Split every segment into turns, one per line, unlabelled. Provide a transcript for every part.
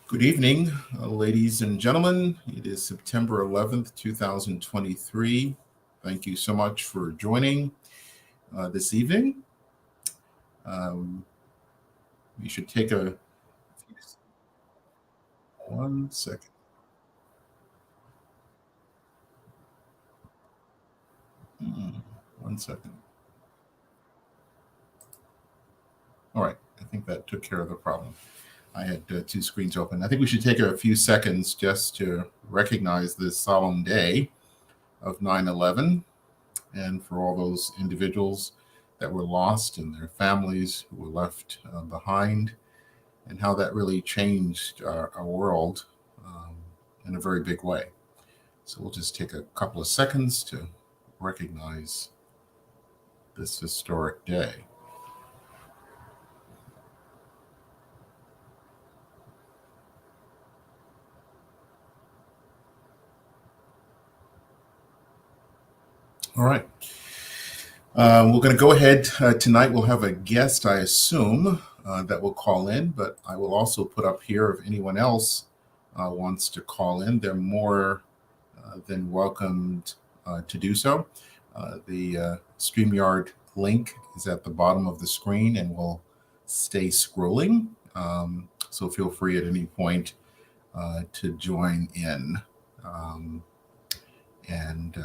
Good evening, ladies and gentlemen. It is September 11th, 2023. Thank you so much for joining this evening. Um, we should take a 1 second. Hmm, 1 second. All right, I think that took care of the problem. I had two screens open. I think we should take a few seconds just to recognize this solemn day of 9/11 and for all those individuals that were lost and their families who were left behind, and how that really changed our world in a very big way. So we'll just take a couple of seconds to recognize this historic day. All right. We're going to go ahead tonight. We'll have a guest, I assume, that will call in, but I will also put up here if anyone else wants to call in. They're more than welcomed to do so. The StreamYard link is at the bottom of the screen and will stay scrolling. So feel free at any point to join in. And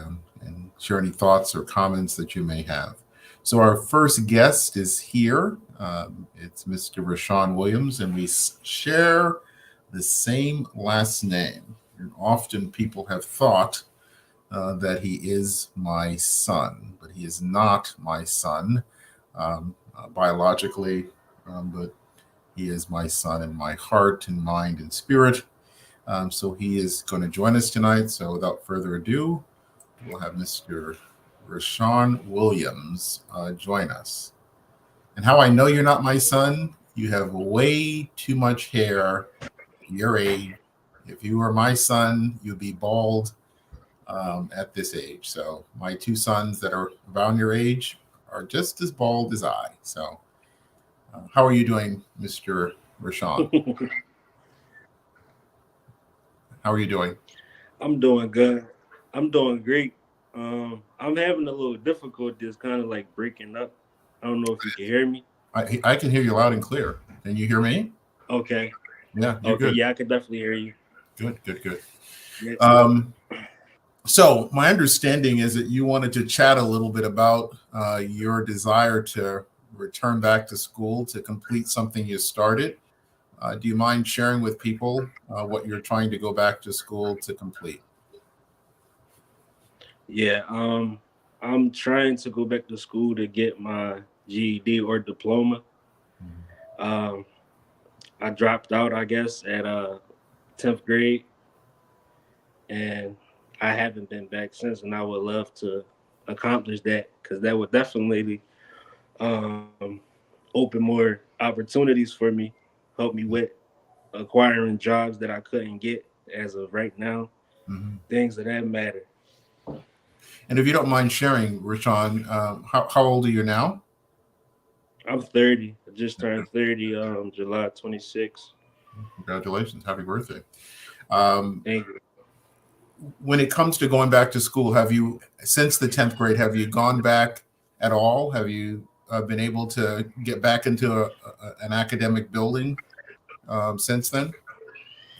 share any thoughts or comments that you may have. So our first guest is here. It's Mr. Rashawn Williams, and we share the same last name. And often people have thought that he is my son, but he is not my son biologically, but he is my son in my heart and mind and spirit. So he is going to join us tonight. So without further ado, we'll have Mr. Rashawn Williams join us. And how I know you're not my son, you have way too much hair, your age. If you were my son, you'd be bald at this age. So my two sons that are around your age are just as bald as I. So how are you doing, Mr. Rashawn? How are you doing?
I'm doing good. I'm doing great. I'm having a little difficulty. It's kind of like breaking up. I don't know if you can hear me.
I can hear you loud and clear. Can you hear me?
Okay.
Yeah, you're
Okay.
good.
Yeah, I can definitely hear you.
Good.
Yeah.
So my understanding is that you wanted to chat a little bit about your desire to return back to school to complete something you started. Do you mind sharing with people what you're trying to go back to school to complete?
Yeah. I'm trying to go back to school to get my GED or diploma. Um, I dropped out, I guess, at 10th grade, and I haven't been back since. And I would love to accomplish that because that would definitely um, open more opportunities for me, help me with acquiring jobs that I couldn't get as of right now,
Mm-hmm.
things of that matter.
And if you don't mind sharing, Rashawn, how old are you now?
I'm 30. I just turned 30 July 26th.
Congratulations. Happy birthday. Um,
Thank you.
when it comes to going back to school, have you, since the 10th grade, have you gone back at all? Have you been able to get back into an academic building since then,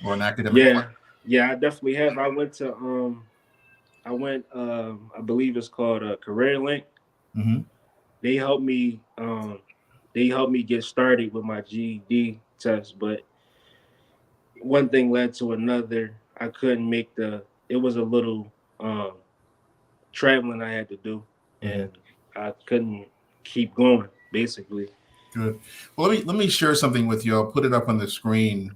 or an academic class?
Yeah, yeah, I definitely have. I believe it's called Career Link.
Mm-hmm.
They helped me get started with my GED test, but one thing led to another. I couldn't make the it was a little um traveling I had to do,
Mm-hmm.
and I couldn't keep going. Basically,
Good. Well, let me share something with you. I'll put it up on the screen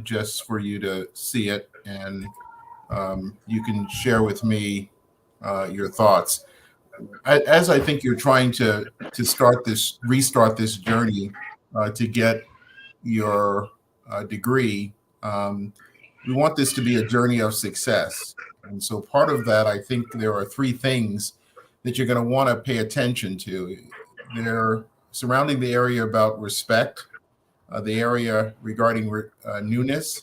just for you to see it, and you can share with me your thoughts. As I think you're trying to restart this journey to get your degree, we want this to be a journey of success. And so part of that, I think there are three things that you're going to want to pay attention to. They're surrounding the area about respect, the area regarding newness,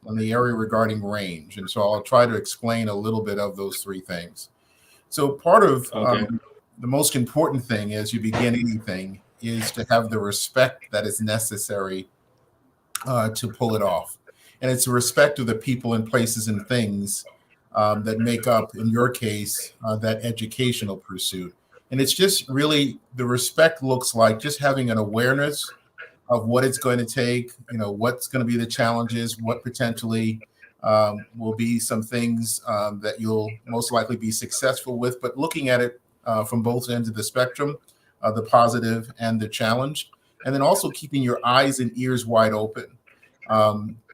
and the area regarding range. And so I'll try to explain a little bit of those three things. So part of
Okay.
the most important thing as you begin anything is to have the respect that is necessary to pull it off. And it's the respect of the people and places and things that make up, in your case, that educational pursuit. And it's just really the respect looks like just having an awareness of what it's going to take, what's going to be the challenges, what potentially will be some things that you'll most likely be successful with, but looking at it from both ends of the spectrum, the positive and the challenge, and then also keeping your eyes and ears wide open.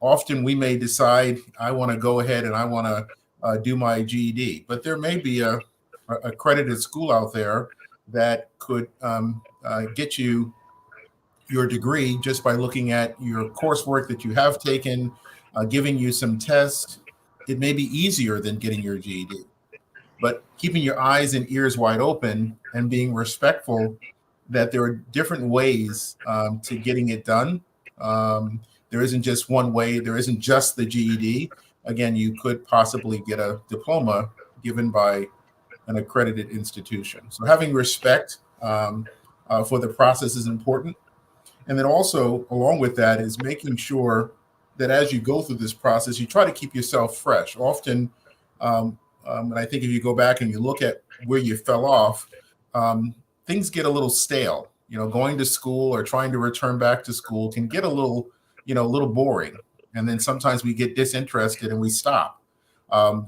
Often we may decide, I want to go ahead and I want to do my GED, but there may be a accredited school out there that could get you your degree just by looking at your coursework that you have taken, giving you some tests. It may be easier than getting your GED, but keeping your eyes and ears wide open and being respectful that there are different ways to getting it done. There isn't just one way. There isn't just the GED. Again, you could possibly get a diploma given by an accredited institution. So having respect for the process is important. And then also, along with that, is making sure that as you go through this process, you try to keep yourself fresh. Often, and I think if you go back and you look at where you fell off, things get a little stale. Going to school or trying to return back to school can get a little boring. And then sometimes we get disinterested and we stop.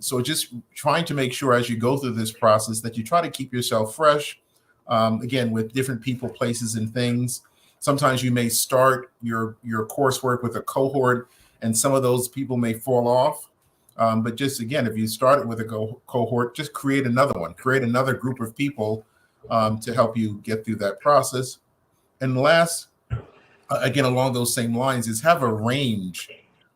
So just trying to make sure as you go through this process that you try to keep yourself fresh, again, with different people, places, and things. Sometimes you may start your coursework with a cohort, and some of those people may fall off. But just again, if you started with a cohort, just create another one, create another group of people to help you get through that process. And last, again, along those same lines, is have a range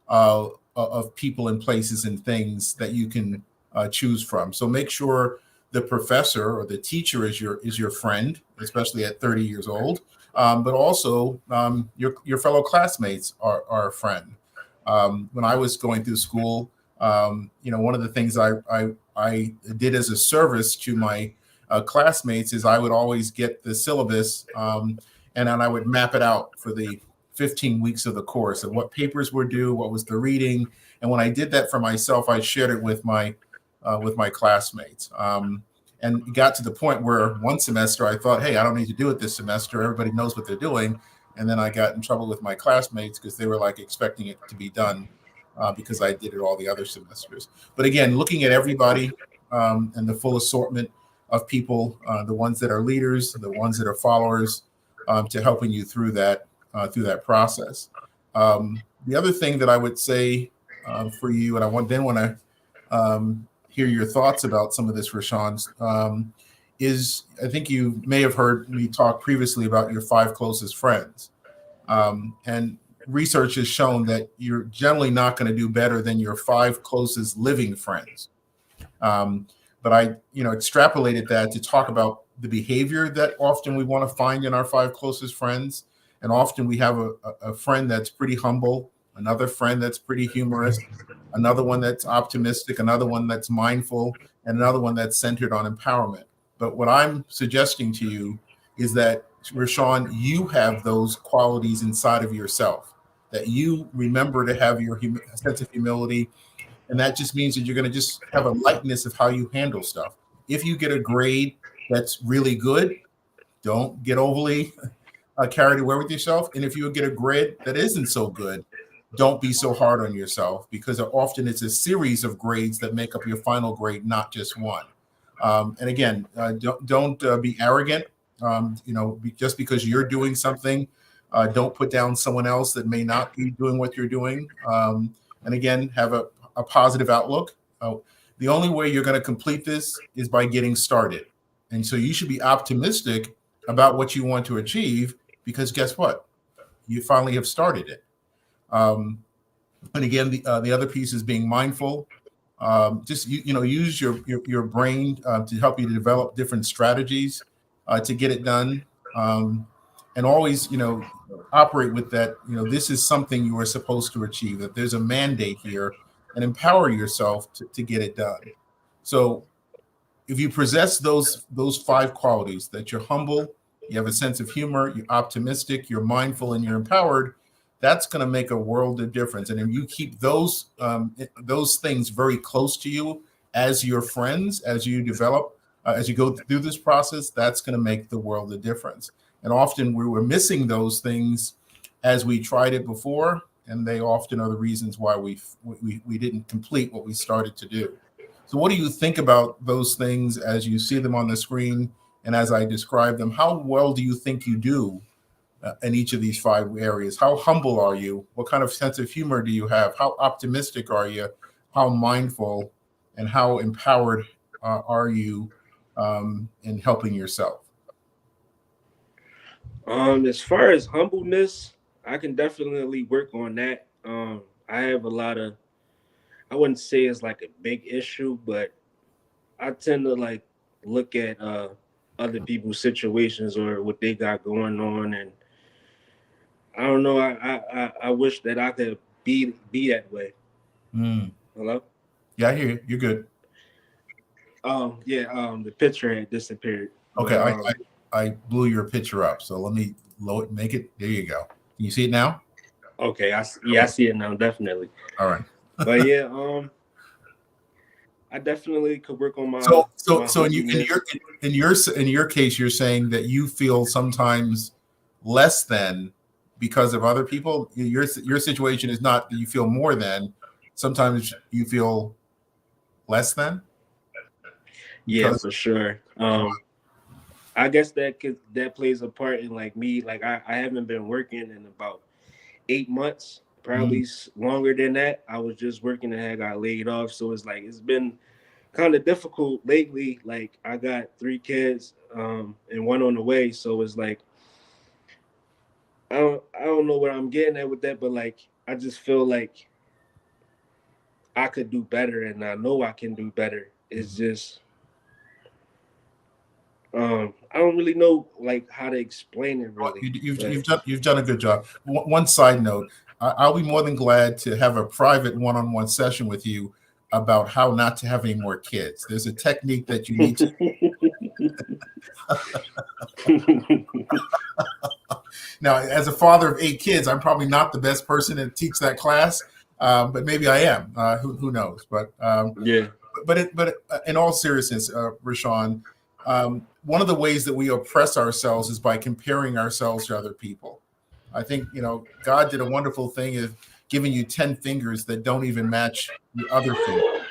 of people and places and things that you can choose from. So make sure the professor or the teacher is your friend, especially at 30 years old. But also your fellow classmates are a friend. When I was going through school, one of the things I did as a service to my classmates is I would always get the syllabus and then I would map it out for the 15 weeks of the course of what papers were due, what was the reading. And when I did that for myself, I shared it with my classmates. And it got to the point where one semester I thought, hey, I don't need to do it this semester. Everybody knows what they're doing. And then I got in trouble with my classmates because they were like expecting it to be done because I did it all the other semesters. But again, looking at everybody and the full assortment of people, the ones that are leaders, the ones that are followers, to helping you through that process. The other thing that I would say for you, and I want to hear your thoughts about some of this, Rashawn, is I think you may have heard me talk previously about your 5 closest friends. And research has shown that you're generally not going to do better than your 5 closest living friends. But I, extrapolated that to talk about the behavior that often we want to find in our 5 closest friends. And often we have a friend that's pretty humble, another friend that's pretty humorous, another one that's optimistic, another one that's mindful, and another one that's centered on empowerment. But what I'm suggesting to you is that, Rashawn, you have those qualities inside of yourself, that you remember to have your sense of humility. And that just means that you're going to just have a lightness of how you handle stuff. If you get a grade that's really good, don't get overly carried away with yourself. And if you get a grade that isn't so good, don't be so hard on yourself, because often it's a series of grades that make up your final grade, not just one. And again, don't be arrogant. Just because you're doing something, don't put down someone else that may not be doing what you're doing. And again, have a positive outlook. The only way you're going to complete this is by getting started. And so you should be optimistic about what you want to achieve, because guess what? You finally have started it. And again, the other piece is being mindful. Just use your brain to help you to develop different strategies to get it done. and always, operate with that. This is something you are supposed to achieve. That there's a mandate here, and empower yourself to get it done. So if you possess those five qualities, that you're humble, you have a sense of humor, you're optimistic, you're mindful, and you're empowered, that's going to make a world of difference. And if you keep those things very close to you as your friends, as you develop, as you go through this process, that's going to make the world a difference. And often we were missing those things as we tried it before, and they often are the reasons why we didn't complete what we started to do. So what do you think about those things as you see them on the screen and as I describe them? How well do you think you do in each of these five areas? How humble are you? What kind of sense of humor do you have? How optimistic are you? How mindful and how empowered are you in helping yourself?
As far as humbleness, I can definitely work on that. I have a lot of, I wouldn't say it's like a big issue, but I tend to like look at other people's situations or what they got going on, and I don't know. I wish that I could be that way.
Mm.
Hello.
Yeah, I hear you. You're good.
Yeah. The picture had disappeared,
Okay,
but
I blew your picture up, so let me make it. There you go. Can you see it now?
okay. Yeah, I see it now. Definitely.
All right.
But yeah. I definitely could work on my
So
humbleness.
in your case, you're saying that you feel sometimes less than because of other people. Your situation is not that you feel more than. Sometimes you feel less than
Yeah,
because.
for sure. I guess that plays a part in like me. Like I haven't been working in about 8 months, probably
Mm,
longer than that. I was just working and had got laid off, so it's like it's been kind of difficult lately. Like I got 3 kids, and one on the way, so it's like I don't know where I'm getting at with that, but like I just feel like I could do better, and I know I can do better. It's
mhm.
just I don't really know like how to explain it
Well,
really, but
you've done a good job. One side note: I'll be more than glad to have a private one-on-one session with you about how not to have any more kids. There's a technique that you need to. Now, as a father of 8 kids, I'm probably not the best person to teach that class, but maybe I am. Who knows?
yeah,
But in all seriousness, Rashawn, one of the ways that we oppress ourselves is by comparing ourselves to other people. I think God did a wonderful thing of giving you 10 fingers that don't even match your other finger,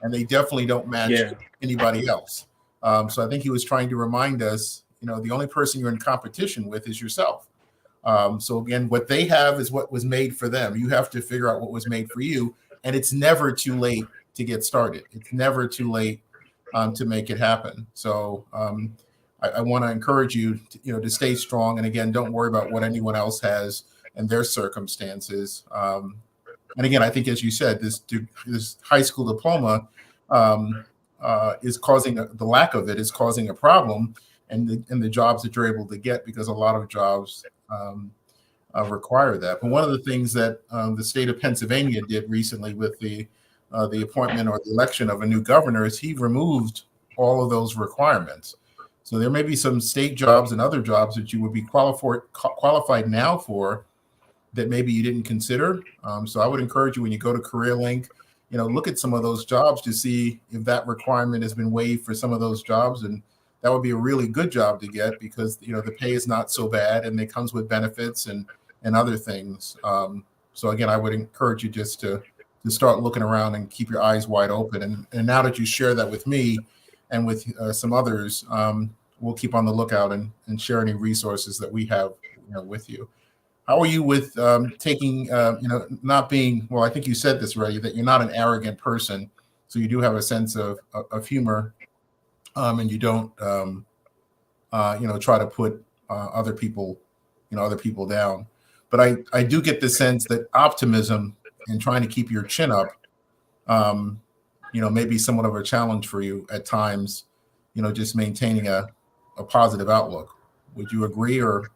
and they definitely don't match
yeah,
anybody else. So I think He was trying to remind us, the only person you're in competition with is yourself. So again, what they have is what was made for them. You have to figure out what was made for you, and it's never too late to get started. It's never too late to make it happen. So I want to encourage you, to stay strong. And again, don't worry about what anyone else has and their circumstances. And again, I think, as you said, this high school diploma is causing the lack of it is causing a problem, and the jobs that you're able to get, because a lot of jobs require that. But one of the things that the state of Pennsylvania did recently with the appointment or the election of a new governor is he removed all of those requirements. So there may be some state jobs and other jobs that you would be qualified now for that maybe you didn't consider. So I would encourage you, when you go to CareerLink, look at some of those jobs to see if that requirement has been waived for some of those jobs, and that would be a really good job to get, because the pay is not so bad and it comes with benefits and other things. So again, I would encourage you just to start looking around and keep your eyes wide open. And now that you share that with me and with some others, we'll keep on the lookout and share any resources that we have with you. How are you with taking, not being, well, I think you said this already, that you're not an arrogant person. So you do have a sense of humor, and you don't, try to put other people down. But I do get the sense that optimism and trying to keep your chin up, um, may be somewhat of a challenge for you at times, just maintaining a positive outlook. Would you agree, or?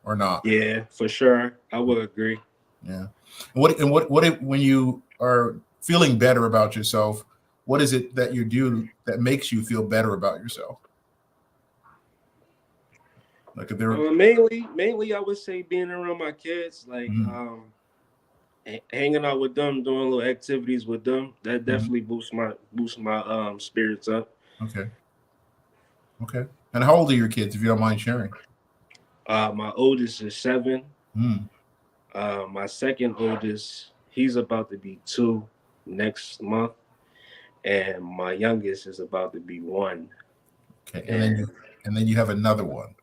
or not?
Yeah, for sure. I would agree.
Yeah. When you are feeling better about yourself, what is it that you do that makes you feel better about yourself? Like if there.
Mainly, I would say being around my kids, like
Mhm,
hanging out with them, doing little activities with them. That
mhm.
definitely boosts my spirits up.
Okay. Okay. And how old are your kids, if you don't mind sharing?
My oldest is 7.
Mm,
My second oldest, he's about to be 2 next month, and my youngest is about to be 1.
okay.
And
And then you have another one.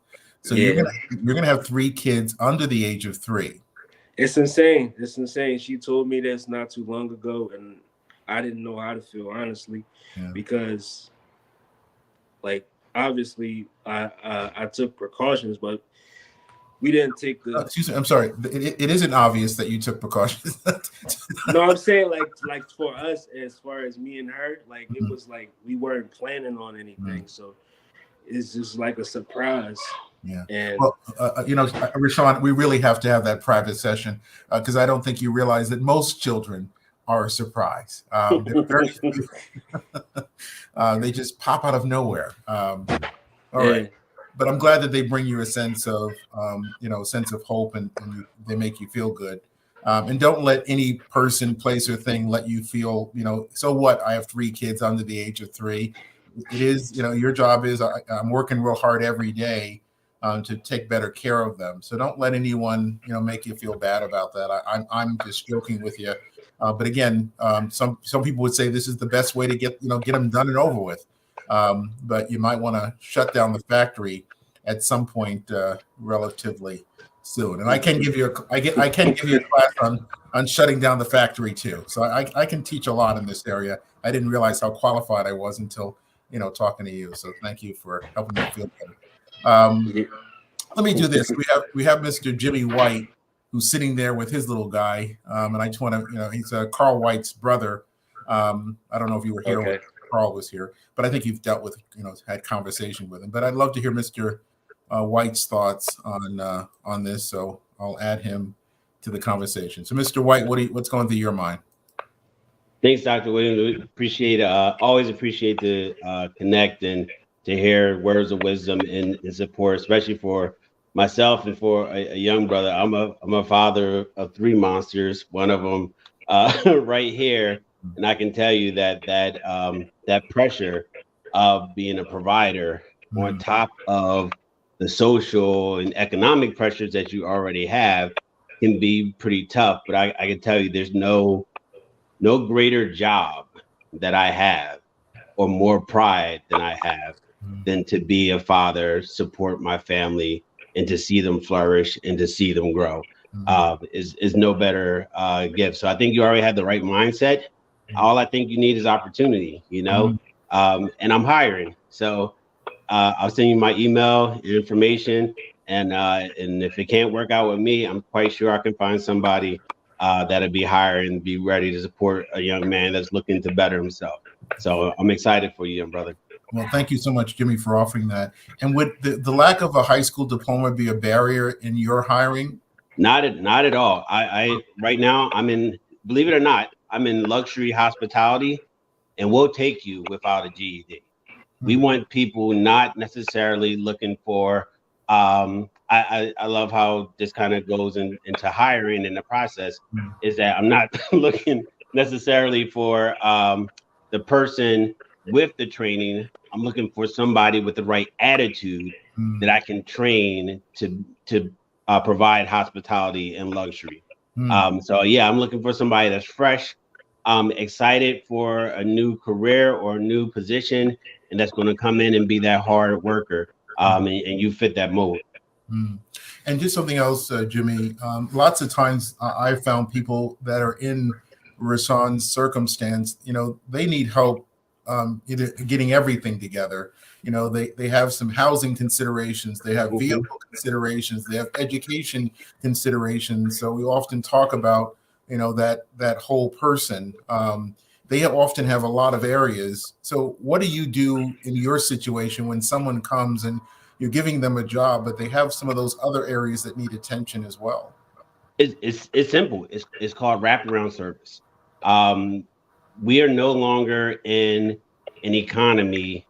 So
yeah,
you're gonna have 3 kids under the age of 3.
it's insane. It's insane. She told me this not too long ago, and I didn't know how to feel honestly,
Yeah.
because like obviously I took precautions, but we didn't take the.
Excuse me. I'm sorry. It isn't obvious that you took precautions.
No, I'm saying like for us, as far as me and her, like it
Mhm,
was like we weren't planning on
mhm.
anything, so it's just like a surprise.
Yeah.
And
Well, Rashawn, we really have to have that private session because I don't think you realize that most children are a surprise. They're very, they just pop out of nowhere. All right.
yeah,
But I'm glad that they bring you a sense of, sense of hope, and they make you feel good. And don't let any person, place, or thing let you feel, so what? I have 3 kids under the age of 3. It is, your job is I'm working real hard every day to take better care of them. So don't let anyone, make you feel bad about that. I'm just joking with you. But again, some people would say this is the best way to get them done and over with. But you might want to shut down the factory at some point relatively soon. And I can give you I can give you a class on shutting down the factory too. So I can teach a lot in this area. I didn't realize how qualified I was until talking to you. So thank you for helping me feel better.
yeah.
Let me do this. We have Mr. Jimmy White who's sitting there with his little guy, and I just want to he's Carl White's brother. I don't know if you were here when
Okay.
Carl was here, but I think you've dealt with had conversation with him. But I'd love to hear Mr. White's thoughts on this. So I'll add him to the conversation. So Mr. White, what's going through your mind?
Thanks, Dr. Williams. Appreciate always appreciate the connect and to hear words of wisdom and support, especially for myself and for a young brother. I'm a father of 3 monsters. One of them right here, and I can tell you that pressure of being a provider on
Mm,
top of the social and economic pressures that you already have can be pretty tough. But I can tell you, there's no greater job that I have or more pride than I have
mm,
than to be a father, support my family, and to see them flourish and to see them grow.
mm,
Is no better gift. So I think you already have the right mindset. All I think you need is opportunity,
mm,
and I'm hiring. So I'll send you my email information, and if it can't work out with me, I'm quite sure I can find somebody that'll be hired and be ready to support a young man that's looking to better himself. So I'm excited for you, young brother.
Well, thank you so much, Jimmy, for offering that. And would the lack of a high school diploma be a barrier in your hiring?
Not at all. I right now I'm in, believe it or not, I'm in luxury hospitality, and we'll take you without a GED. We
Hmm,
want people not necessarily looking for. I love how this kind of goes into hiring in the process.
hmm,
Is that I'm not looking necessarily for the person with the training. I'm looking for somebody with the right attitude that
hmm,
I can train to provide hospitality and luxury.
hmm.
So yeah, I'm looking for somebody that's fresh, excited for a new career or a new position, and that's going to come in and be that hard worker. And you fit that mold.
Mm. And just something else, Jimmy. Lots of times I've found people that are in Rashawn's circumstance, they need help either getting everything together. They have some housing considerations, they have
Mhm.
vehicle considerations, they have education considerations. So we often talk about, that whole person. They often have a lot of areas. So what do you do in your situation when someone comes and you're giving them a job, but they have some of those other areas that need attention as well.
It's simple. It's called wraparound service. Um, we are no longer in an economy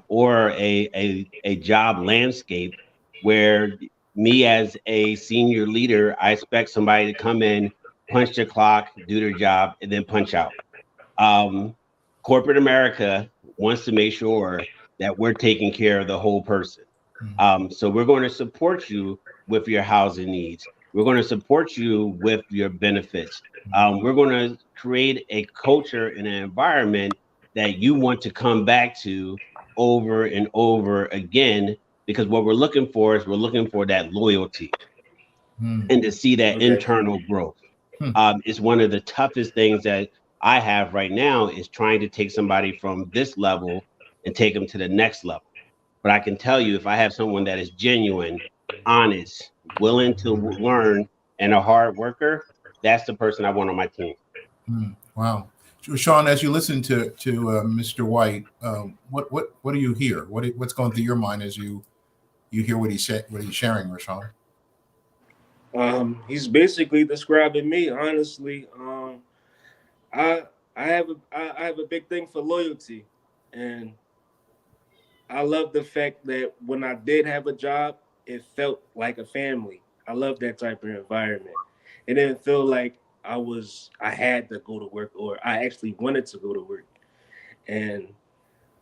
or a job landscape where me as a senior leader, I expect somebody to come in, punch the clock, do their job, and then punch out. Um, Corporate America wants to make sure that we're taking care of the whole person. So we're going to support you with your housing needs. We're going to support you with your benefits. We're going to create a culture and an environment that you want to come back to over and over again, because what we're looking for is we're looking for that loyalty and to see that internal growth. It's one of the toughest things that I have right now is trying to take somebody from this level and take them to the next level. But I can tell you, if I have someone that is genuine, honest, willing to learn, and a hard worker, that's the person I want on my team.
Wow. Sean, as you listen to Mr. White, what do you hear? What's going through your mind as you hear what he's sharing, Rashawn?
He's basically describing me, honestly. I have a big thing for loyalty, and I love the fact that when I did have a job, it felt like a family. I love that type of environment. It didn't feel like I had to go to work, or I actually wanted to go to work. And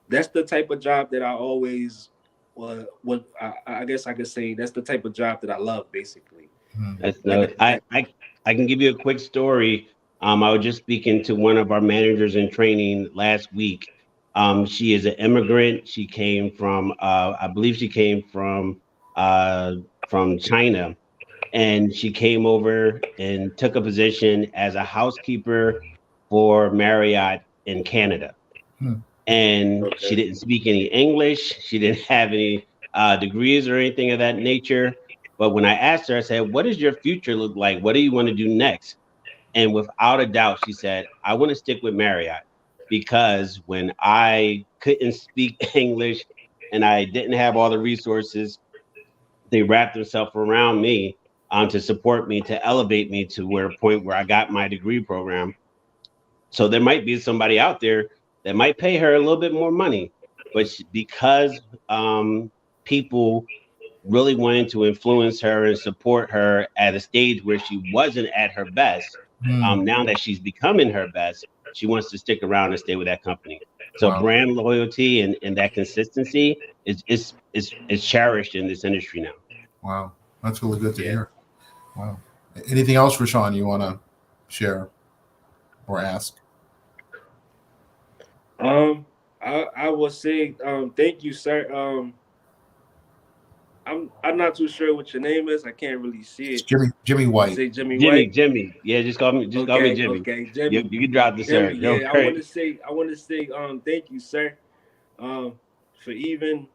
that's the type of job that I always I guess I could say that's the type of job that I love, basically.
I can give you a quick story. I was just speaking to one of our managers in training last week. She is an immigrant. She came from, I believe she came from China, and she came over and took a position as a housekeeper for Marriott in Canada. And she didn't speak any English. She didn't have any degrees or anything of that nature. But when I asked her, I said, what does your future look like? What do you want to do next? And without a doubt, she said, I want to stick with Marriott, because when I couldn't speak English and I didn't have all the resources, they wrapped themselves around me to support me, to elevate me to a point where I got my degree program. So there might be somebody out there that might pay her a little bit more money, but because people really wanted to influence her and support her at a stage where she wasn't at her best, now that she's becoming her best, she wants to stick around and stay with that company. So brand loyalty and that consistency is cherished in this industry now.
Wow, that's really good to hear. Wow. Anything else, Rashawn, you want to share or ask?
I will say thank you, sir. I'm not too sure what your name is. I can't really see it.
It's Jimmy White.
You say Jimmy White.
Jimmy. Yeah, just call me Jimmy.
Okay, Jimmy.
You can drop the sir.
Yeah, I want to say thank you, sir, for even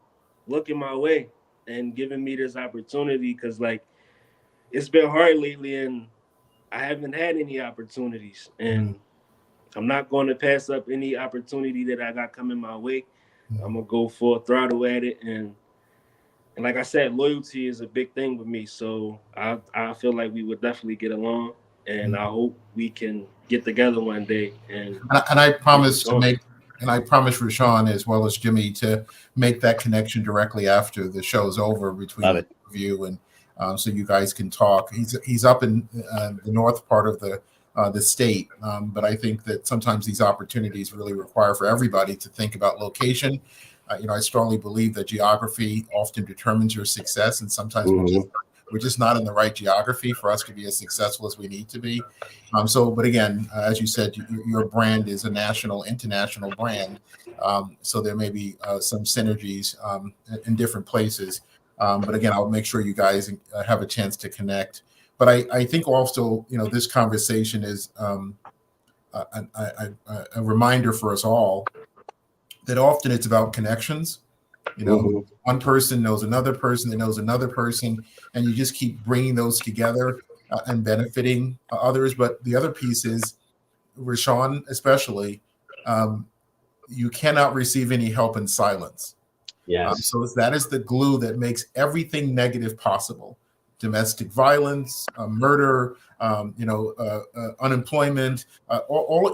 looking my way and giving me this opportunity, because like it's been hard lately and I haven't had any opportunities, and I'm not going to pass up any opportunity that I got coming my way. I'm gonna go full throttle at it, and like I said, loyalty is a big thing with me. So I feel like we would definitely get along, and I hope we can get together one day. And
I promise I promise Rashawn as well as Jimmy to make that connection directly after the show's over between you and so you guys can talk. He's up in the north part of the state, but I think that sometimes these opportunities really require for everybody to think about location. I strongly believe that geography often determines your success, and sometimes we're just not in the right geography for us to be as successful as we need to be. But again, as you said, your brand is a international brand, so there may be some synergies in different places. But again, I'll make sure you guys have a chance to connect. But I think also, this conversation is a reminder for us all that often it's about connections. One person knows another person that knows another person, and you just keep bringing those together and benefiting others. But the other piece is, Rashawn especially, you cannot receive any help in silence.
Yes.
So that is the glue that makes everything negative possible. Domestic violence, murder, unemployment,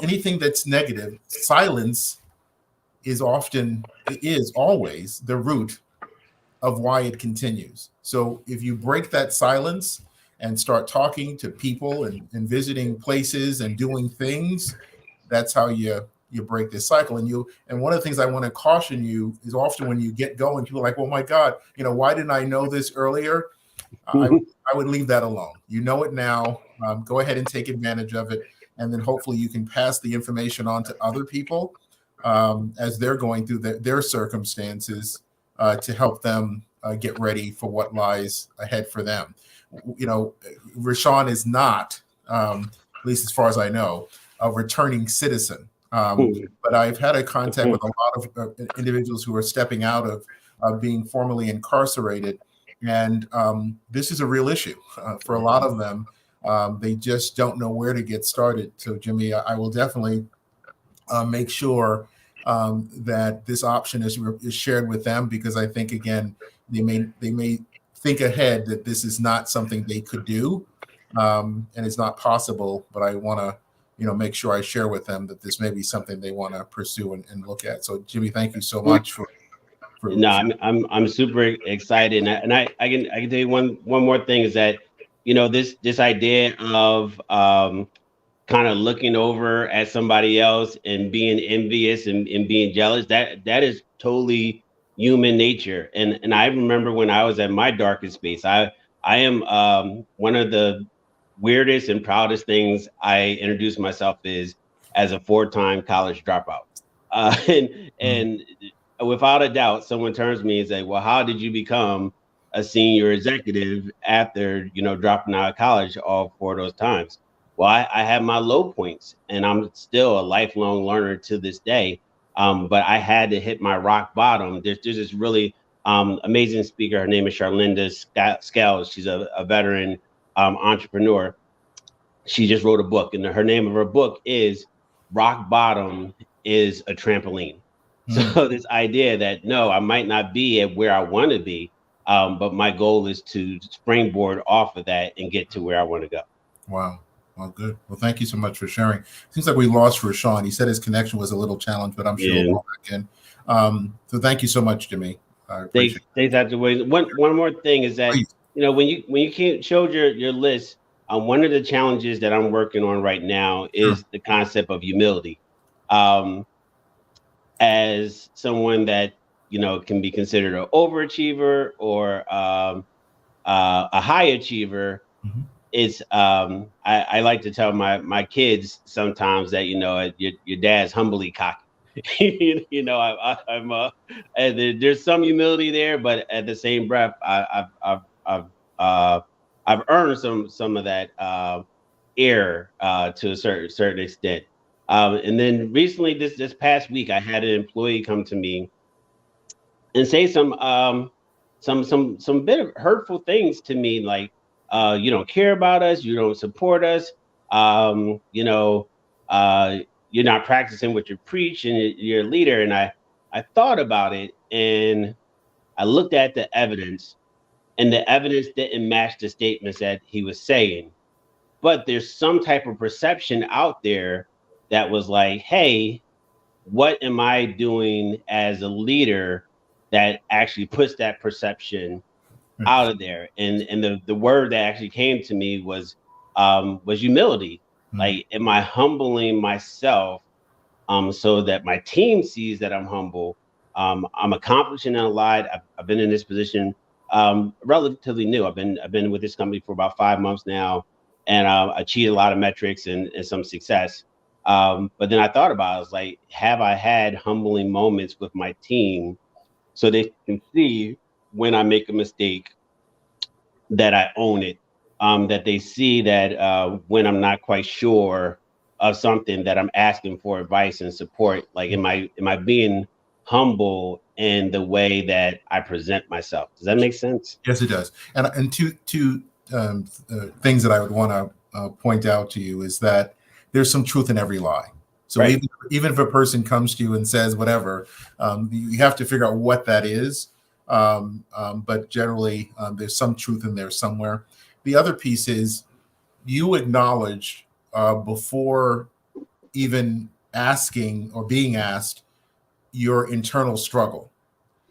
anything that's negative. Silence is always the root of why it continues. So if you break that silence and start talking to people and visiting places and doing things, that's how you break this cycle. And one of the things I want to caution you is often when you get going, people are like, well, my God, why didn't I know this earlier? I would leave that alone. You know it now. Go ahead and take advantage of it. And then hopefully you can pass the information on to other people as they're going through their circumstances to help them get ready for what lies ahead for them. Rashawn is not, at least as far as I know, a returning citizen. But I've had a contact with a lot of individuals who are stepping out of being formerly incarcerated. And this is a real issue for a lot of them. They just don't know where to get started. So, Jimmy, I will definitely make sure that this option is shared with them, because I think, again, they may think ahead that this is not something they could do and it's not possible. But I want to make sure I share with them that this may be something they want to pursue and look at. So, Jimmy, thank you so much for.
No, I'm super excited, and I can tell you one more thing is that this idea of kind of looking over at somebody else and being envious and being jealous, that is totally human nature. And I remember when I was at my darkest space, I am one of the weirdest and proudest things I introduced myself is as a 4-time college dropout, and without a doubt, someone turns to me and say, well, how did you become a senior executive after, dropping out of college all 4 of those times? Well, I have my low points, and I'm still a lifelong learner to this day. But I had to hit my rock bottom. There's this really amazing speaker. Her name is Charlinda Scales. She's a veteran entrepreneur. She just wrote a book, and her name of her book is Rock Bottom is a Trampoline. So this idea that, no, I might not be at where I want to be, but my goal is to springboard off of that and get to where I want to go.
Wow. Well, good. Well, thank you so much for sharing. Seems like we lost Rashawn. He said his connection was a little challenged, but I'm sure we'll go back in. So thank you so much, Jimmy.
Thanks, Dr. Williams. One more thing is that, when you showed your list, one of the challenges that I'm working on right now is the concept of humility. As someone that can be considered an overachiever or a high achiever, it's I like to tell my kids sometimes that your dad's humbly cocky. And there's some humility there, but at the same breath, I've earned some of that air to a certain extent. And then recently, this past week, I had an employee come to me and say some bit of hurtful things to me, like, you don't care about us, you don't support us, you're not practicing what you preach, and you're a leader. And I thought about it, and I looked at the evidence, and the evidence didn't match the statements that he was saying. But there's some type of perception out there that was like, hey, what am I doing as a leader that actually puts that perception out of there? And the word that actually came to me was humility. Like, am I humbling myself so that my team sees that I'm humble? I'm accomplishing a lot. I've been in this position relatively new. I've been with this company for about 5 months now, and achieved a lot of metrics and some success. But then I thought about it. I was like, have I had humbling moments with my team so they can see when I make a mistake that I own it, that they see that when I'm not quite sure of something, that I'm asking for advice and support. Like, am I being humble in the way that I present myself? Does that make sense?
Yes, it does. And two things that I would want to point out to you is that there's some truth in every lie. So
Right.
even if a person comes to you and says whatever, you have to figure out what that is. But generally, there's some truth in there somewhere. The other piece is you acknowledge before even asking or being asked your internal struggle.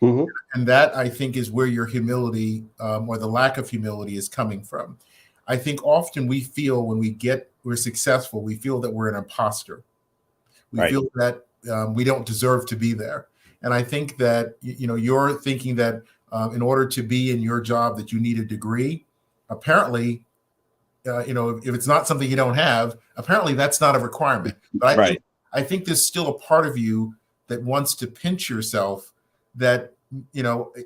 Mm-hmm.
And that, I think, is where your humility or the lack of humility is coming from. I think often we feel when we're successful, we feel that we're an imposter. We
Right.
feel that we don't deserve to be there. And I think that, you're thinking that in order to be in your job that you need a degree. Apparently, if it's not something you don't have, apparently that's not a requirement. But
Right.
I think there's still a part of you that wants to pinch yourself that,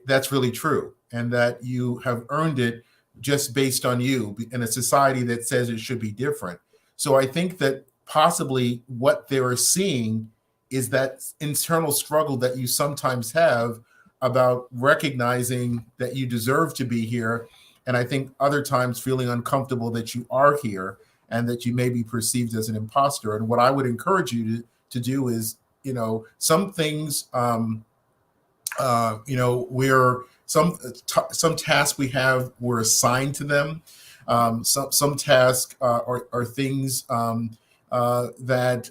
that's really true, and that you have earned it just based on you in a society that says it should be different. So I think that possibly what they're seeing is that internal struggle that you sometimes have about recognizing that you deserve to be here. And I think other times feeling uncomfortable that you are here and that you may be perceived as an imposter. And what I would encourage you to do is, some things, where some tasks we have, we're assigned to them. Some tasks are things that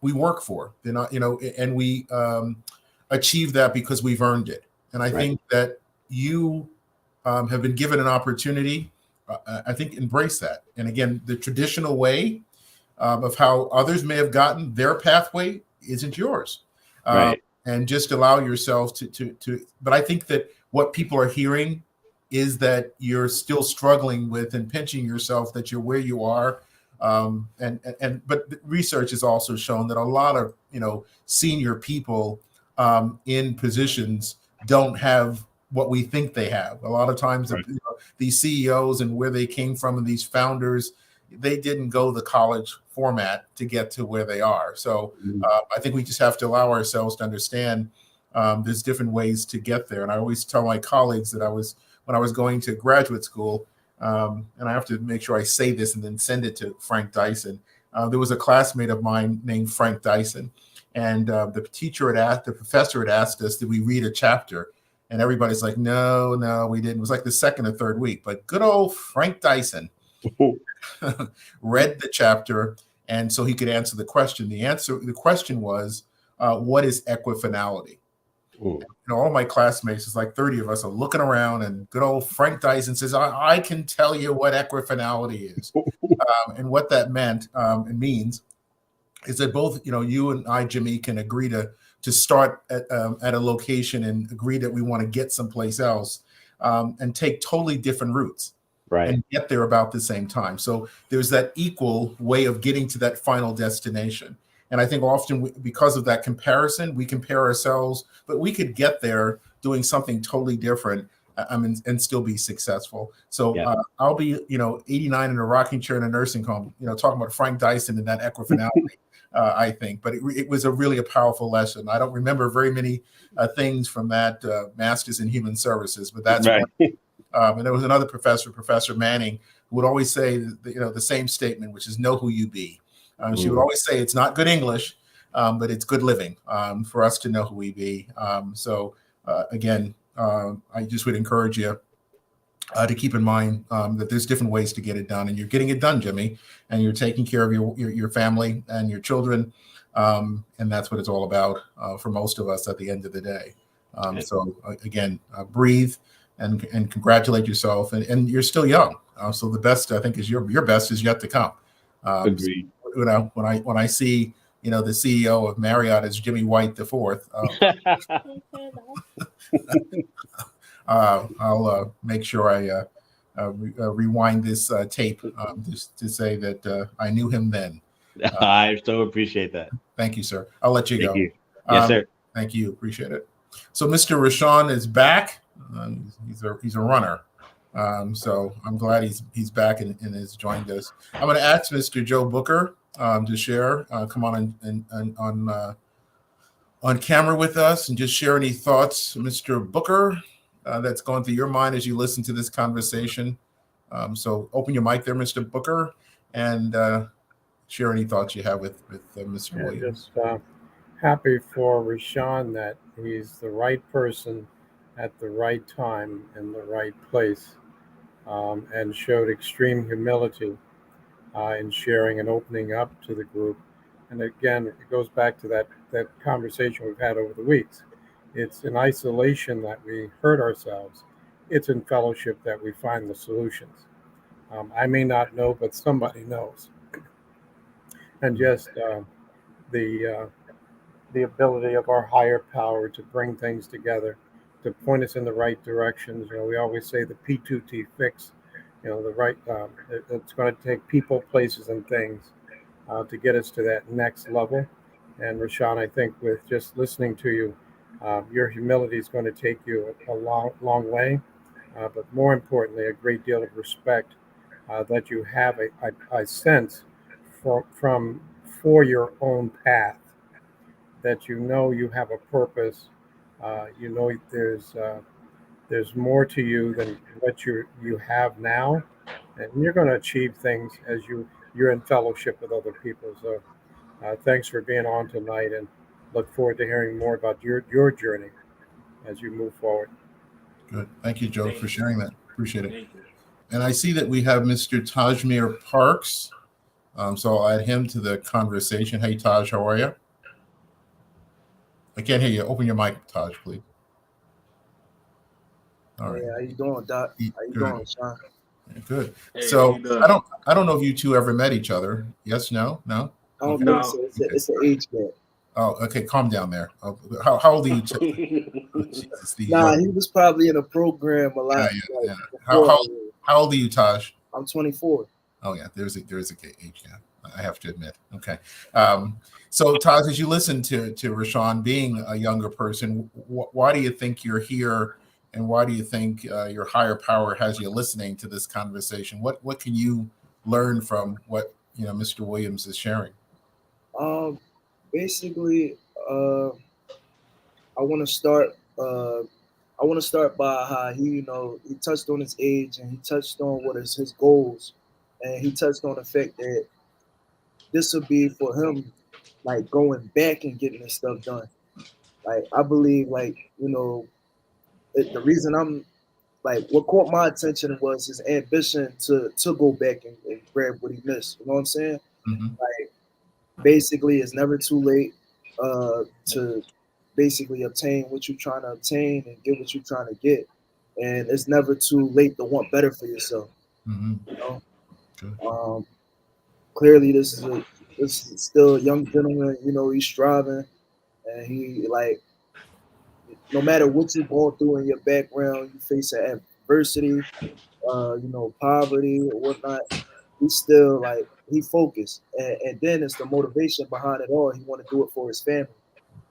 we work for. They're not, and we achieve that because we've earned it. And I think that you have been given an opportunity. I think embrace that. And again, the traditional way of how others may have gotten their pathway isn't yours.
Right.
And just allow yourself to. But I think that what people are hearing is that you're still struggling with and pinching yourself that you're where you are. But research has also shown that a lot of senior people in positions don't have what we think they have. A lot of times, these CEOs and where they came from and these founders, they didn't go the college format to get to where they are. So I think we just have to allow ourselves to understand there's different ways to get there. And I always tell my colleagues that when I was going to graduate school, and I have to make sure I say this and then send it to Frank Dyson. There was a classmate of mine named Frank Dyson, and the professor had asked us, did we read a chapter? And everybody's like, no, we didn't. It was like the second or third week. But good old Frank Dyson read the chapter, and so he could answer the question. The question was, what is equifinality? All my classmates, it's like 30 of us, are looking around, and good old Frank Dyson says, I can tell you what equifinality is. And what that meant and means is that both, you and I, Jimmy, can agree to start at a location and agree that we want to get someplace else and take totally different routes. Right. And get there about the same time. So there's that equal way of getting to that final destination. And I think often because of that comparison, we compare ourselves, but we could get there doing something totally different and still be successful. So I'll be, 89 in a rocking chair in a nursing home, talking about Frank Dyson and that equifinality, I think. But it was a powerful lesson. I don't remember very many things from that Masters in Human Services, but that's right. And there was another professor, Professor Manning, who would always say, the same statement, which is know who you be. She would always say it's not good English, but it's good living for us to know who we be. Again, I just would encourage you to keep in mind that there's different ways to get it done, and you're getting it done, Jimmy, and you're taking care of your family and your children, and that's what it's all about for most of us at the end of the day. So again, breathe. And congratulate yourself, and you're still young. So the best, I think, is your best is yet to come.
Agreed.
So, when I see the CEO of Marriott as Jimmy White the fourth, I'll make sure I rewind this tape just to say that I knew him then.
I so appreciate that.
Thank you, sir. I'll let you go.
Thank you. Yes, sir.
Thank you. Appreciate it. So Mr. Rashawn is back. He's a runner, so I'm glad he's back and has joined us. I'm going to ask Mr. Joe Booker to share. Come on on camera with us and just share any thoughts, Mr. Booker, that's going through your mind as you listen to this conversation. So open your mic there, Mr. Booker, and share any thoughts you have with Mr.
Yeah,
Williams.
just happy for Rashawn that he's the right person at the right time in the right place, and showed extreme humility in sharing and opening up to the group. And again, it goes back to that conversation we've had over the weeks. It's in isolation that we hurt ourselves. It's in fellowship that we find the solutions. I may not know, but somebody knows. And just the the ability of our higher power to bring things together, to point us in the right directions. We always say the P2T fix. The right. It's going to take people, places, and things to get us to that next level. And Rashawn, I think with just listening to you, your humility is going to take you a long, long way. But more importantly, a great deal of respect that you have a sense for your own path, that you have a purpose. There's more to you than what you have now, and you're going to achieve things as you're in fellowship with other people. So thanks for being on tonight, and look forward to hearing more about your journey as you move forward.
Good. Thank you, Joe, for sharing that. Appreciate it.
Thank you.
And I see that we have Mr. Tajmir Parks. So I'll add him to the conversation. Hey, Taj, how are you? I can't hear you. Open your mic, Taj, please. All right.
Hey, how you doing, Doc? How you doing, Sean?
Good.
Hey,
So
how you doing?
I don't know if you two ever met each other. Yes, no?
I don't
No.
think so. It's an age gap.
Oh, okay. Calm down there. How old are you? Jesus,
He was probably in a program a lot.
Yeah. How old are you, Taj?
I'm 24.
Oh yeah, there's a age gap. I have to admit. Okay. So Taj, as you listen to Rashawn being a younger person, why do you think you're here, and why do you think your higher power has you listening to this conversation? What can you learn from what Mr. Williams is sharing?
Basically, I want to start. I want to start by how he touched on his age, and he touched on what is his goals, and he touched on the fact that this would be for him, like going back and getting this stuff done. Like I believe, the reason I'm like what caught my attention was his ambition to go back and grab what he missed. You know what I'm saying?
Mm-hmm.
Like basically, it's never too late to basically obtain what you're trying to obtain and get what you're trying to get, and it's never too late to want better for yourself.
Mm-hmm.
You know?
Good.
Clearly, this is still a young gentleman. He's striving, and he no matter what you're going through in your background, you face adversity, poverty or whatnot. He's still he focused, and then it's the motivation behind it all. He want to do it for his family.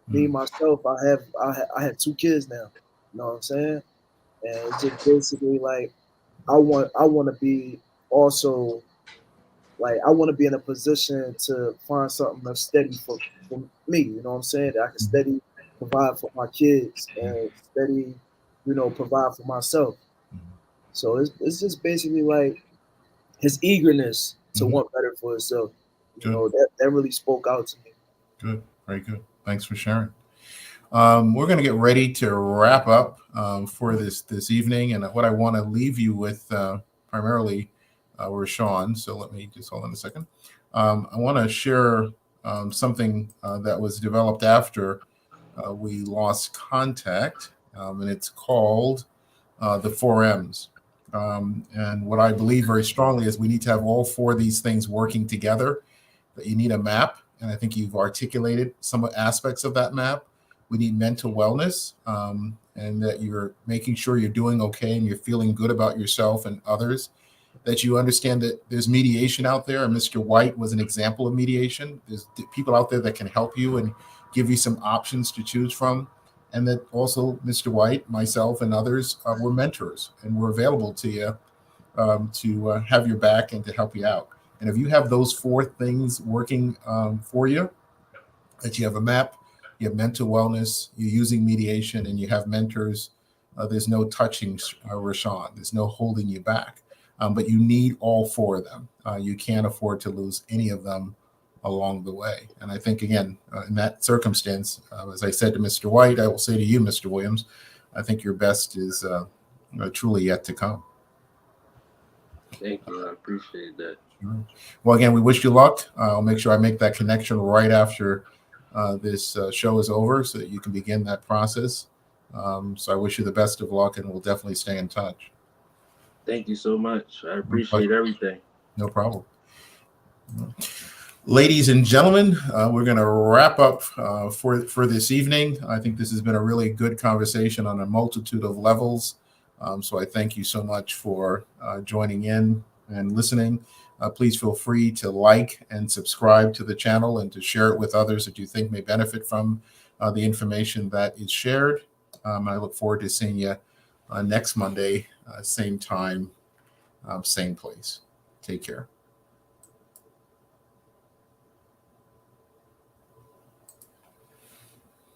Me myself, I have 2 kids now. You know what I'm saying? And it's just basically I want to be also I want to be in a position to find something that's steady for me. You know what I'm saying? That I can steady provide for my kids and steady, provide for myself. So it's just basically his eagerness to want better for himself. That really spoke out to me.
Good. Very good. Thanks for sharing. We're going to get ready to wrap up for this evening, and what I want to leave you with primarily Rashawn. So let me just hold on a second. I want to share something that was developed after we lost contact, and it's called the 4 M's. And what I believe very strongly is we need to have all 4 of these things working together. That you need a map, and I think you've articulated some aspects of that map. We need mental wellness, and that you're making sure you're doing okay and you're feeling good about yourself and others. That you understand that there's mediation out there, and Mr. White was an example of mediation. There's people out there that can help you and give you some options to choose from. And that also Mr. White, myself, and others were mentors, and we're available to you to have your back and to help you out. And if you have those 4 things working for you, that you have a map, you have mental wellness, you're using mediation, and you have mentors, there's no touching Rashawn. There's no holding you back. But you need all 4 of them. You can't afford to lose any of them along the way. And I think, again, in that circumstance, as I said to Mr. White, I will say to you, Mr. Williams, I think your best is truly yet to come.
Thank you. I appreciate that.
Well, again, we wish you luck. I'll make sure I make that connection right after this show is over so that you can begin that process. So I wish you the best of luck, and we'll definitely stay in touch.
Thank you so much. I appreciate everything.
No problem. Ladies and gentlemen, we're going to wrap up for this evening. I think this has been a really good conversation on a multitude of levels. So I thank you so much for joining in and listening. Please feel free to like and subscribe to the channel and to share it with others that you think may benefit from the information that is shared. I look forward to seeing you next Monday, same time, same place. Take care.